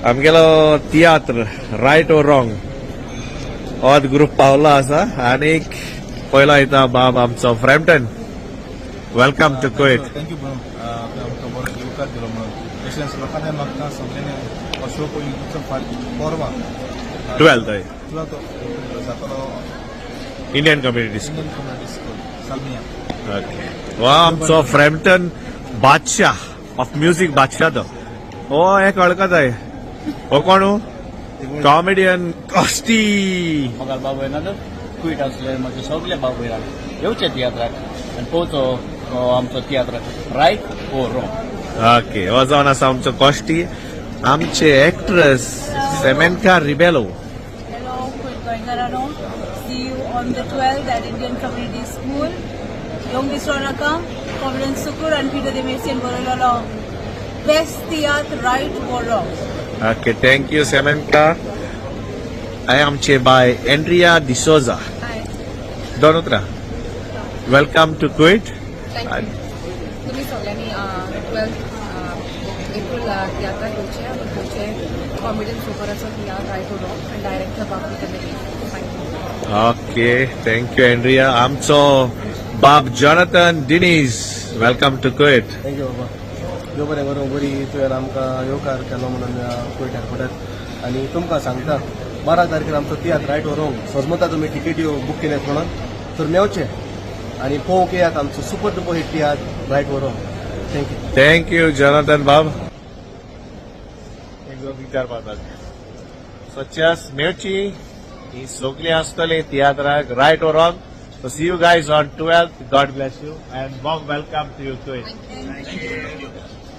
आमगेलो tiatr right or wrong हो group पावलो आसा आनीक पयलो येता बाब आमचो Frampton. Welcome to Kuwait. Thank you आमकां बरो येवकार दिलो म्हणून तशेंच लोकांनी म्हाका सगळ्यांनी हो शो पळय तुमचो परवा 12th हय तुला तो जातालो Indian community school. Indian community school Salmiya. Okay हो आमचो फ्रॅम्पटन बादशाह ऑफ म्युझिक बादशाह तो हो एक वळखत आहे. हो कोण कॉमेडियन कॉस्टी. म्हाका बाबू येणार क्विट आसले म्हाजे सगळे बाबू येणार येवचे तियात्राक आनी पळोवचो आमचो तियात्र रायट ओ रॉंग. ओके हो जावन आसा आमचो कॉस्टी. आमचे actress Semenka Rebelo. Hello, Konkani. See you on the 12th at Indian Community School. Yung Bisronaka, Comedian Socorro and Peter de Messian Borololo. Best theatre, right or wrong? Okay thank you Semenka. आय आमचे बाय Andrea D'Souza. Hi. दोन उतरा. Welcome to Kuwait. तुम्ही सगळ्यांनी 12 April तियात्राक येवचे आनी थंयचे कॉमेडियन सोकराचो तियात्र रायट ओ रॉंग आनी डायरेक्टर बाबू थँक्यू. Okay thank you Andrea. आमचो बाब Jonathan Diniz. Welcome to Kuwait. Thank you बाबा. यो बरें बरोबर बरी तुवें आमकां येवकार केलो म्हणून कुवेट एअरपोर्टार आनी तुमकां सांगता 12 तारखेर आमचो तियात्र रायट ओ रॉंग सोजमता तुमी टिकेट्यो बूक केल्यात म्हणून तर मेवचे आनी पळोवंक येयात आमचो super duper hit tiatr right ओ रॉंग. थँक्यू. थँक्यू जॉनथन बाब. एक दोन विचारपाक सो चेस मेवची ही सगळी आसतली तियात्राक रायट और wrong. So see you guys on 12th. God bless you and warm welcome to you to it. Thank you.